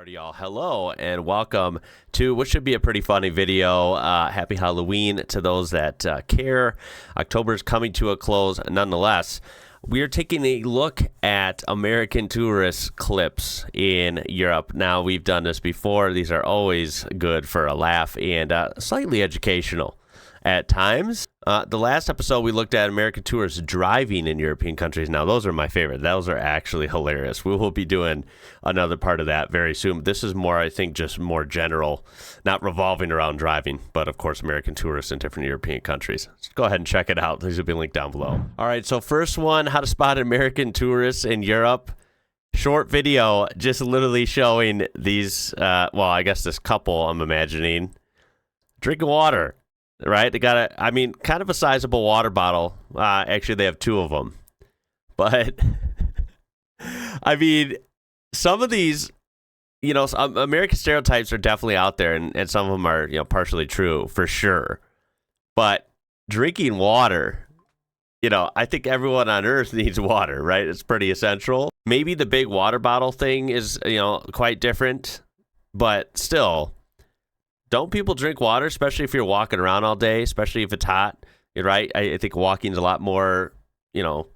Howdy y'all, hello and welcome to what should be a pretty funny video. Happy Halloween to those that care. October's coming to a close nonetheless. We are taking a look at American tourist clips in Europe. Now, we've done this before. These are always good for a laugh and slightly educational at times. The last episode, we looked at American tourists driving in European countries. Now, those are my favorite. Those are actually hilarious. We will be doing another part of that very soon. This is more, I think, just more general, not revolving around driving, but of course, American tourists in different European countries. So go ahead and check it out. These will be linked down below. All right, so first one, how to spot American tourists in Europe. Short video, just literally showing these, well, I guess this couple, I'm imagining, drinking water. Right? They got a, I mean, kind of a sizable water bottle. Actually, they have two of them. But, I mean, some of these, you know, American stereotypes are definitely out there, and some of them are, you know, partially true, for sure. But drinking water, you know, I think everyone on Earth needs water, right? It's pretty essential. Maybe the big water bottle thing is, you know, quite different, but still. Don't people drink water, especially if you're walking around all day, especially if it's hot, right? I think walking is a lot more, you know,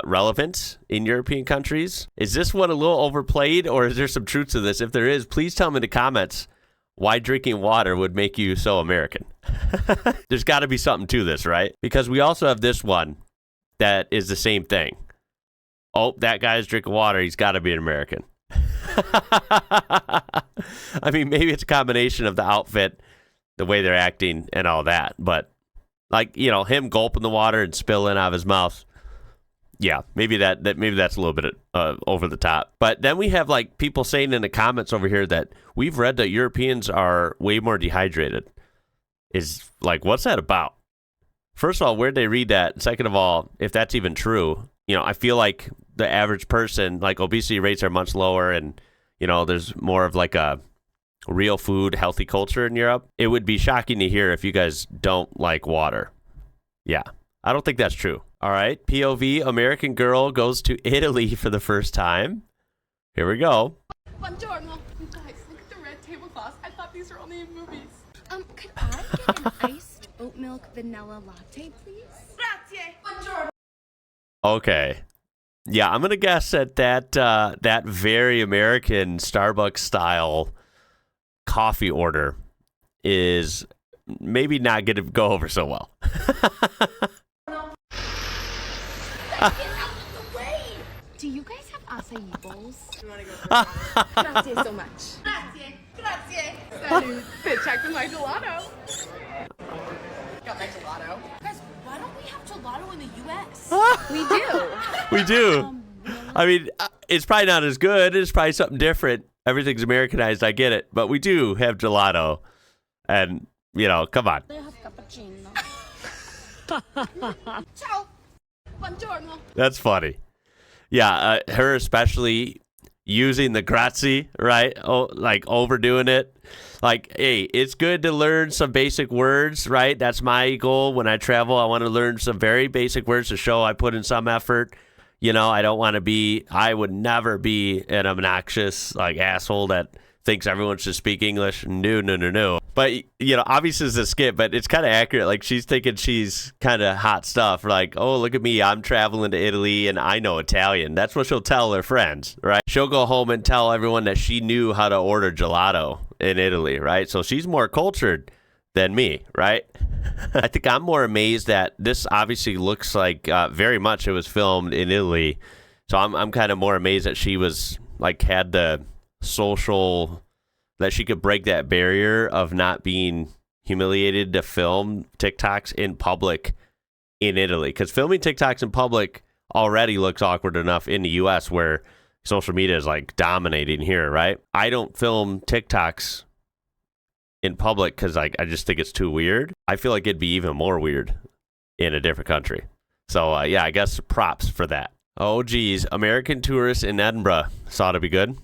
relevant in European countries. Is this one a little overplayed, or is there some truth to this? If there is, please tell me in the comments why drinking water would make you so American. There's got to be something to this, right? Because we also have this one that is the same thing. Oh, that guy's drinking water. He's got to be an American. I mean, maybe it's a combination of the outfit, the way they're acting, and all that. But, like, you know, him gulping the water and spilling out of his mouth. Yeah, maybe that's a little bit over the top. But then we have, like, people saying in the comments over here that we've read that Europeans are way more dehydrated. Is, like, what's that about? First of all, where'd they read that? Second of all, if that's even true, you know, I feel like the average person, like, obesity rates are much lower, and, you know, there's more of like a real food, healthy culture in Europe. It would be shocking to hear if you guys don't like water. Yeah, I don't think that's true. All right, POV, American girl goes to Italy for the first time. Here we go. Buongiorno. You guys, look at the red tablecloths. I thought these were only in movies. Could I get an iced oat milk vanilla latte, please? Grazie. Buongiorno. Okay. Yeah, I'm gonna guess that very American Starbucks style coffee order is maybe not gonna go over so well. Do you guys have acai bowls? You want to go first? Grazie so much. Grazie. Salud. Check my gelato. Got my gelato. Guys, why don't we have gelato in the U.S.? We do. We do. I mean, it's probably not as good. It's probably something different. Everything's Americanized. I get it. But we do have gelato. And, you know, come on. They have cappuccino. Ciao. Buongiorno. That's funny. Yeah, her especially using the grazie, right? Oh, like overdoing it. Like, hey, it's good to learn some basic words, right? That's my goal when I travel. I want to learn some very basic words to show I put in some effort. You know, I would never be an obnoxious, like, asshole that thinks everyone should speak English. No. But, you know, obviously it's a skit, but it's kind of accurate. Like, she's thinking she's kind of hot stuff. Like, oh, look at me. I'm traveling to Italy and I know Italian. That's what she'll tell her friends, right? She'll go home and tell everyone that she knew how to order gelato in Italy, right? So she's more cultured than me, right? I think I'm more amazed that this obviously looks like very much it was filmed in Italy. So I'm kind of more amazed that she was, like, had the social, that she could break that barrier of not being humiliated to film TikToks in public in Italy. Because filming TikToks in public already looks awkward enough in the U.S. where social media is, like, dominating here, right? I don't film TikToks in public because, like, I just think it's too weird. I feel like it'd be even more weird in a different country. So, yeah, I guess props for that. Oh, geez. American tourists in Edinburgh. Saw to be good.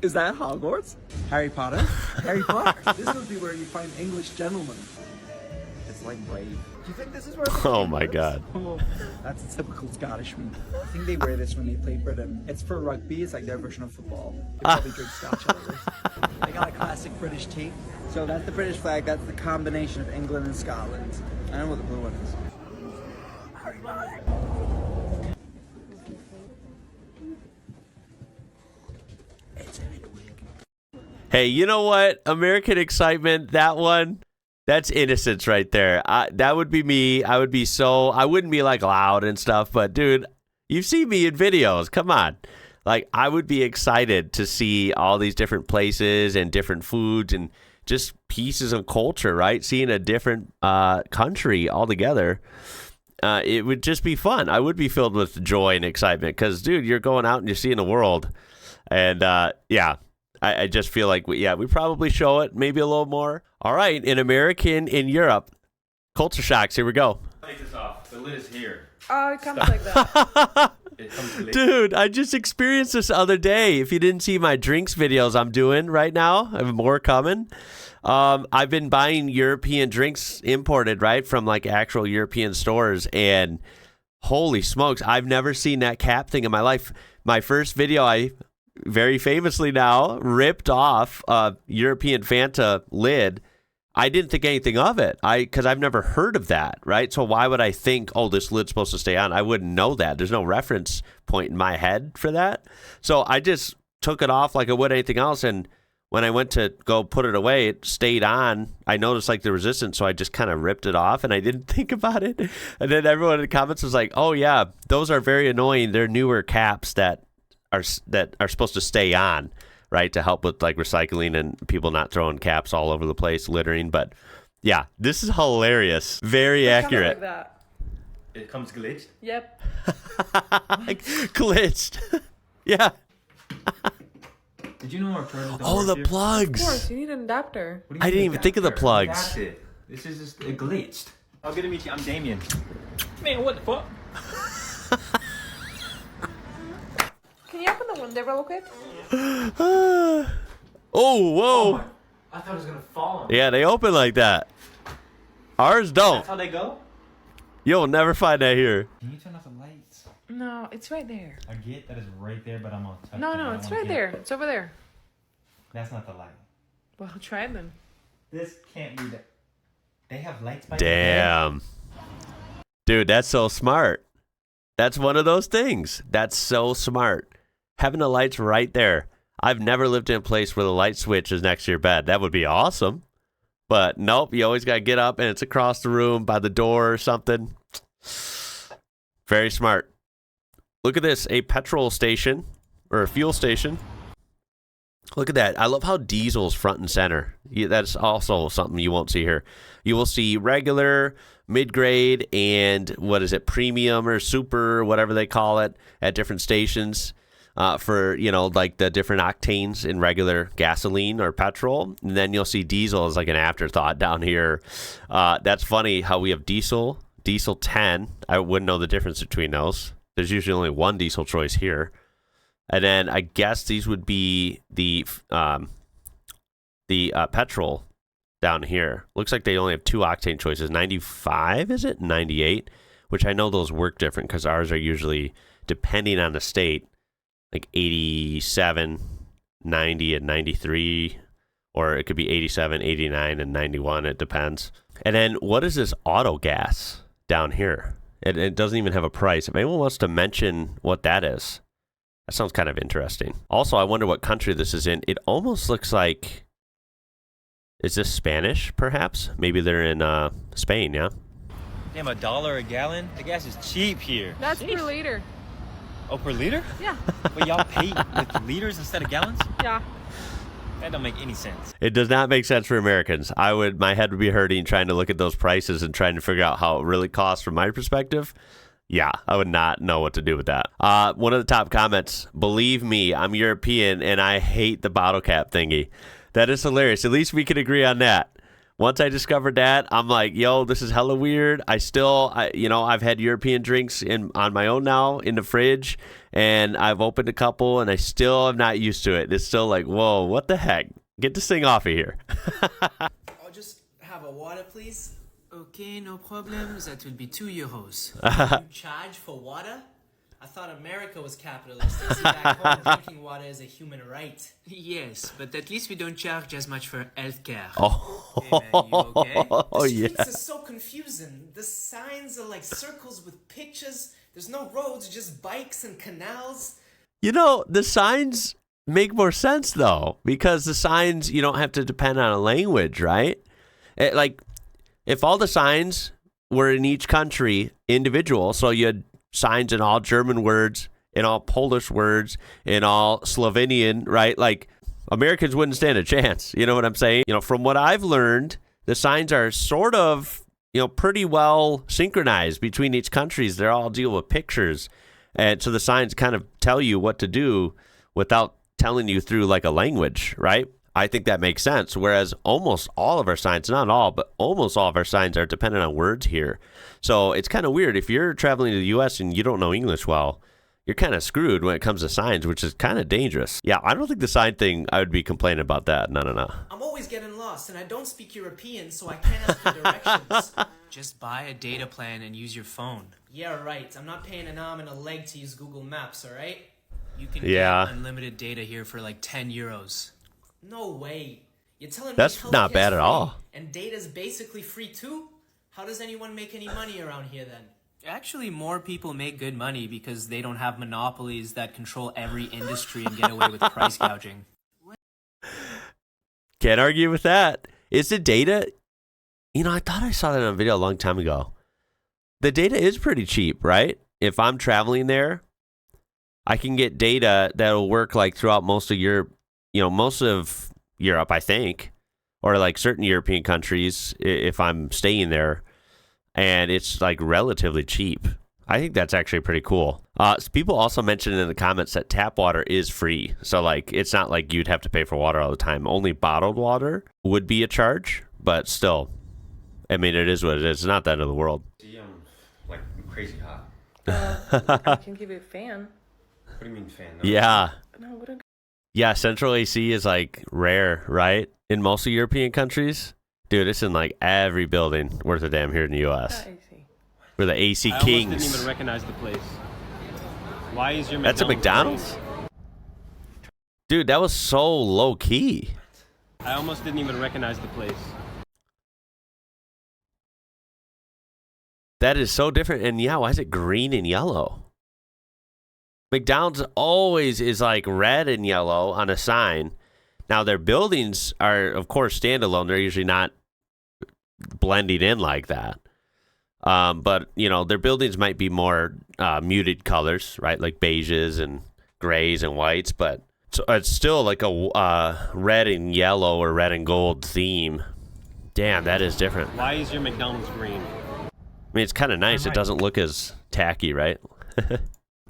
Is that Hogwarts? Harry Potter? Harry Potter. This would be where you find English gentlemen. It's like brave. Do you think this is where? Oh my God. Oh, that's a typical Scottishman. I think they wear this when they play Britain. It's for rugby. It's like their version of football. They probably drink Scotch out of this. They got a classic British tea. So that's the British flag. That's the combination of England and Scotland. I don't know what the blue one is. Hey, you know what? American excitement, that one, that's innocence right there. That would be me. I wouldn't be like loud and stuff, but dude, you've seen me in videos. Come on. Like, I would be excited to see all these different places and different foods and just pieces of culture, right? Seeing a different country altogether. It would just be fun. I would be filled with joy and excitement because, dude, you're going out and you're seeing the world. And, yeah. I just feel like, we probably show it maybe a little more. All right, in Europe, culture shocks. Here we go. Take this off. The lid is here. Oh, it comes like that. It comes lit. Dude, I just experienced this the other day. If you didn't see my drinks videos I'm doing right now, I have more coming. I've been buying European drinks imported, right, from like actual European stores. And holy smokes, I've never seen that cap thing in my life. My first video, I very famously now ripped off a European Fanta lid. I didn't think anything of it because I've never heard of that, right? So why would I think, oh, this lid's supposed to stay on? I wouldn't know that. There's no reference point in my head for that. So I just took it off like I would anything else. And when I went to go put it away, it stayed on. I noticed like the resistance, so I just kind of ripped it off and I didn't think about it. And then everyone in the comments was like, oh yeah, those are very annoying. They're newer caps that are supposed to stay on, right, to help with like recycling and people not throwing caps all over the place, littering. But yeah, this is hilarious. Very accurate. Like that. It comes glitched. Yep. Like, glitched. Yeah. Did you know our chargers don't Oh, work the here? Of plugs. course, you need an adapter. What do you I mean didn't even think of the adapter? plugs. That's it. This is just it glitched. Oh, good to meet you. I'm Damien. Man, what the fuck? Can you open the window real quick? Oh, whoa. I thought it was gonna fall on me. Yeah, they open like that. Ours don't. That's how they go? You'll never find that here. Can you turn off the lights? No, it's right there. I get that it's right there, but I'm on touch. No, it's right there. It's over there. That's not the light. Well, try them. This can't be that. They have lights by Damn. Dude, that's so smart. That's one of those things. That's so smart. Having the lights right there. I've never lived in a place where the light switch is next to your bed. That would be awesome. But nope, you always got to get up and it's across the room by the door or something. Very smart. Look at this, a petrol station or a fuel station. Look at that. I love how diesel's front and center. That's also something you won't see here. You will see regular, mid-grade, and what is it, premium or super, whatever they call it, at different stations for, you know, like the different octanes in regular gasoline or petrol. And then you'll see diesel as like an afterthought down here. That's funny how we have diesel 10. I wouldn't know the difference between those. There's usually only one diesel choice here. And then I guess these would be the petrol down here. Looks like they only have 2 octane choices. 95, is it? 98, which I know those work different because ours are usually, depending on the state, like 87, 90, and 93. Or it could be 87, 89, and 91. It depends. And then what is this auto gas down here? It doesn't even have a price. If anyone wants to mention what that is, that sounds kind of interesting. Also, I wonder what country this is in. It almost looks like, is this Spanish, perhaps? Maybe they're in Spain, yeah? Damn, $1 a gallon? The gas is cheap here. That's per liter. Oh, per liter? Yeah. Wait, y'all pay with liters instead of gallons? Yeah. That don't make any sense. It does not make sense for Americans. My head would be hurting trying to look at those prices and trying to figure out how it really costs from my perspective. Yeah, I would not know what to do with that. One of the top comments, believe me, I'm European and I hate the bottle cap thingy. That is hilarious. At least we can agree on that. Once I discovered that, I'm like, yo, this is hella weird. I've had European drinks on my own now in the fridge, and I've opened a couple, and I still am not used to it. It's still like, whoa, what the heck? Get this thing off of here. I'll just have a water, please. Okay, no problem. That would be €2. You charge for water? I thought America was capitalistic. See, back home, drinking water is a human right. Yes, but at least we don't charge as much for healthcare. Oh, Hey, man, you okay? oh The yeah. streets are so confusing. The signs are like circles with pictures. There's no roads, just bikes and canals. You know, the signs make more sense though, because the signs, you don't have to depend on a language, right? Like, if all the signs were in each country individual, so you had signs in all German words, in all Polish words, in all Slovenian, right? Like, Americans wouldn't stand a chance. You know what I'm saying? You know, from what I've learned, the signs are sort of, you know, pretty well synchronized between each countries. They all deal with pictures. And so the signs kind of tell you what to do without telling you through like a language, right? I think that makes sense. Whereas almost all of our signs, not all, but almost all of our signs are dependent on words here. So it's kind of weird. If you're traveling to the U.S. and you don't know English well, you're kind of screwed when it comes to signs, which is kind of dangerous. Yeah, I don't think the sign thing, I would be complaining about that. No. I'm always getting lost, and I don't speak European, so I can't ask for directions. Just buy a data plan and use your phone. Yeah, right. I'm not paying an arm and a leg to use Google Maps, all right? You can get unlimited data here for like €10. No way. You're telling That's me not bad at free, all. And data's basically free too? How does anyone make any money around here then? Actually, more people make good money because they don't have monopolies that control every industry and get away with price gouging. Can't argue with that. Is the data, you know, I thought I saw that on a video a long time ago. The data is pretty cheap, right? If I'm traveling there, I can get data that'll work like throughout most of Europe, most of Europe, I think, or like certain European countries if I'm staying there, and it's like relatively cheap. I think that's actually pretty cool. People also mentioned in the comments that tap water is free. So like, it's not like you'd have to pay for water all the time. Only bottled water would be a charge, but still, I mean, it is what it is. It's not the end of the world. See, I'm like crazy hot. I can give you a fan. What do you mean fan? Yeah. No, what a... Yeah, central AC is like rare, right? In most of European countries. Dude, it's in like every building worth a damn here in the U.S. We're the AC I kings. almost didn't even recognize the place. Why is your That's a McDonald's? Dude, that was so low key. I almost didn't even recognize the place. That is so different. And yeah, why is it green and yellow? McDonald's always is like red and yellow on a sign. Now, their buildings are, of course, standalone. They're usually not blending in like that. But, their buildings might be more muted colors, right? Like beiges and grays and whites. But it's still like a red and yellow or red and gold theme. Damn, that is different. Why is your McDonald's green? I mean, it's kind of nice. It doesn't look as tacky, right?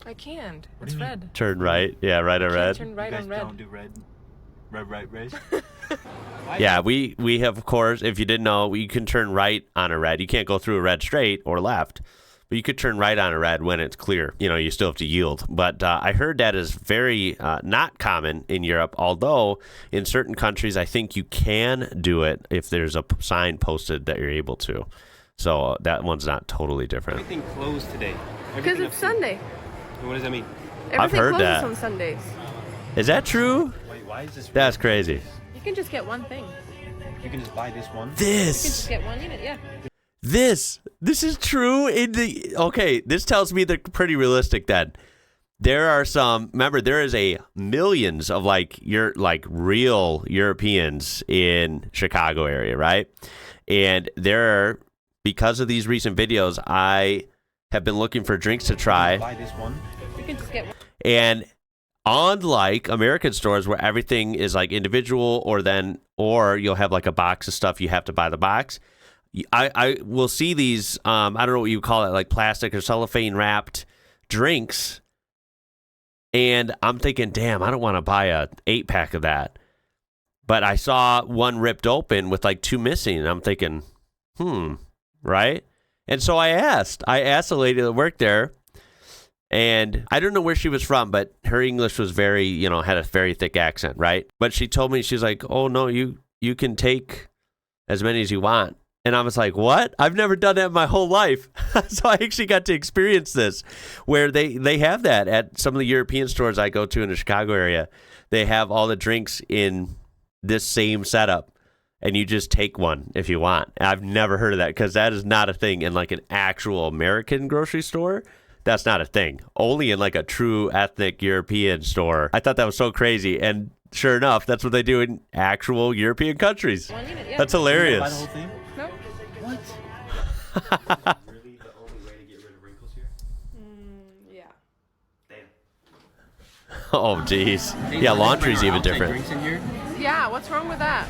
I can't. It's red. Turn right. Yeah, right or red. Turn right on red. Don't do red. Red. Yeah, we have, of course, if you didn't know, you can turn right on a red. You can't go through a red straight or left, but you could turn right on a red when it's clear. You still have to yield. But I heard that is very not common in Europe, although in certain countries, I think you can do it if there's a sign posted that you're able to. So that one's not totally different. Everything closed today. Because it's Sunday. What does that mean? I've heard closes that. on Sundays. Is that true? Wait, why is this? That's crazy. You can just get one thing. You can just buy this one. You can just get one unit, yeah. This is true okay, this tells me they're pretty realistic then. There are remember, there is millions of real Europeans in Chicago area, right? And because of these recent videos, I have been looking for drinks to try. Buy this one. You can just get one. And unlike American stores where everything is like individual, or you'll have like a box of stuff, you have to buy the box. I will see these, I don't know what you call it, like plastic or cellophane wrapped drinks. And I'm thinking, damn, I don't want to buy a 8-pack of that. But I saw one ripped open with like 2 missing. And I'm thinking, right? And so I asked the lady that worked there, and I don't know where she was from, but her English was very, had a very thick accent, right? But she told me, she's like, oh no, you can take as many as you want. And I was like, what? I've never done that in my whole life. So I actually got to experience this, where they have that at some of the European stores I go to in the Chicago area. They have all the drinks in this same setup, and you just take one if you want. I've never heard of that, because that is not a thing in like an actual American grocery store. That's not a thing. Only in like a true ethnic European store. I thought that was so crazy. And sure enough, that's what they do in actual European countries. That's hilarious. Buy the whole thing? No. What? Really the only way to get rid of wrinkles here? Yeah. Damn. Oh, geez. Yeah, laundry's even different. Drinks in here? Yeah, what's wrong with that?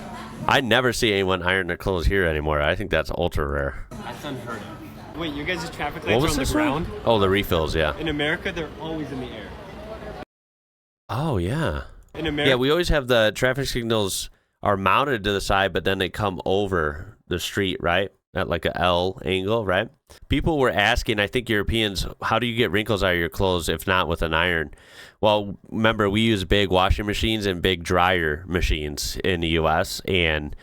I never see anyone iron their clothes here anymore. I think that's ultra rare. That's unheard of. Wait, your guys' traffic What lights was are on the this ground? one? Oh, the refills, yeah. In America, they're always in the air. Oh, yeah. In America, Yeah, we always have the traffic signals are mounted to the side, but then they come over the street, right? At like a L angle, right? People were asking, I think Europeans, how do you get wrinkles out of your clothes if not with an iron? Well, remember, we use big washing machines and big dryer machines in the U.S., and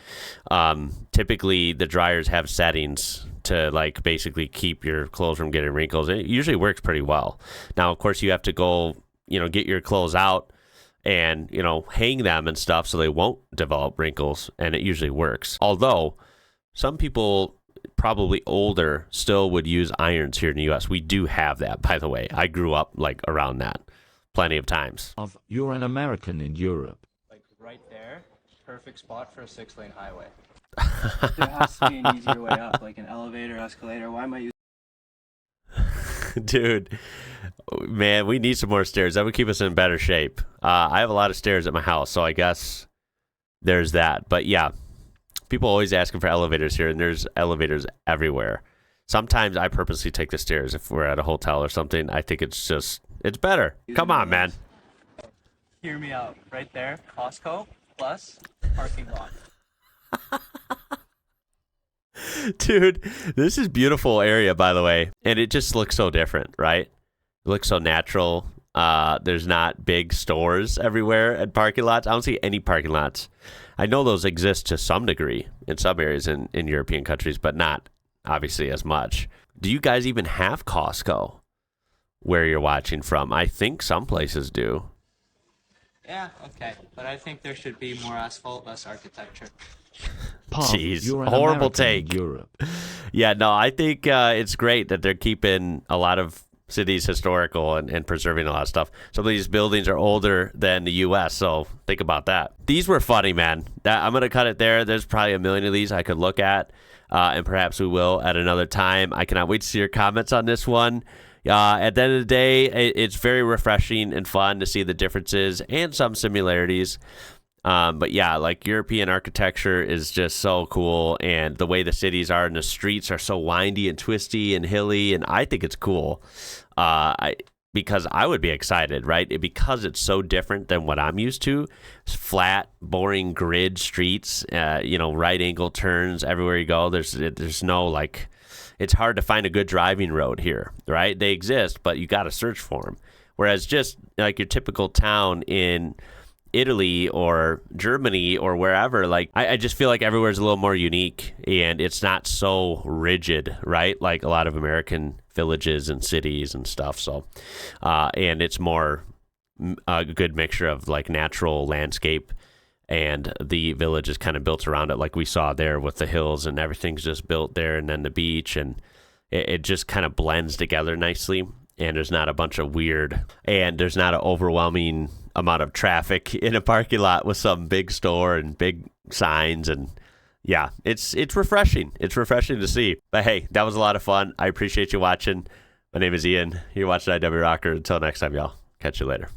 typically the dryers have settings to like basically keep your clothes from getting wrinkles. It usually works pretty well. Now, of course, you have to go, get your clothes out and, hang them and stuff so they won't develop wrinkles, and it usually works. Although some people, probably older, still would use irons here in the U.S. We do have that, by the way. I grew up like around that plenty of times. You're an American in Europe. like right there, perfect spot for a 6-lane highway. There has to be an easier way up, like an elevator, escalator. Why am I using? Dude, man, we need some more stairs. That would keep us in better shape. I have a lot of stairs at my house, so I guess there's that. But yeah, people always asking for elevators here, and there's elevators everywhere. Sometimes I purposely take the stairs if we're at a hotel or something. I think it's better. Come on, man. Hear me out. Right there, Costco plus parking lot. Dude, this is beautiful area, by the way, and it just looks so different, right? It looks so natural. There's not big stores everywhere and parking lots. I don't see any parking lots. I know those exist to some degree in some areas in European countries, but not obviously as much. Do you guys even have Costco where you're watching from? I think some places do. Yeah, okay, but I think there should be more asphalt, less architecture. Jeez, You're an horrible American in take. Europe. Yeah, no, I think it's great that they're keeping a lot of cities historical and preserving a lot of stuff. Some of these buildings are older than the U.S., so think about that. These were funny, man. I'm going to cut it there. There's probably a million of these I could look at, and perhaps we will at another time. I cannot wait to see your comments on this one. At the end of the day, it's very refreshing and fun to see the differences and some similarities. But yeah, like European architecture is just so cool, and the way the cities are and the streets are so windy and twisty and hilly, and I think it's cool. Because I would be excited, right? Because it's so different than what I'm used to. It's flat, boring grid streets, right angle turns everywhere you go. There's no like, it's hard to find a good driving road here, right? They exist, but you got to search for them. Whereas just like your typical town in Italy or Germany or wherever, like I just feel like everywhere's a little more unique, and it's not so rigid, right? Like a lot of American villages and cities and stuff. So, and it's more a good mixture of like natural landscape, and the village is kind of built around it, like we saw there with the hills and everything's just built there, and then the beach, and it just kind of blends together nicely. And there's not a bunch of weird, and there's not an overwhelming amount of traffic in a parking lot with some big store and big signs. And yeah, it's refreshing. It's refreshing to see. But hey, that was a lot of fun. I appreciate you watching. My name is Ian. You're watching IWrocker. Until next time, y'all. Catch you later.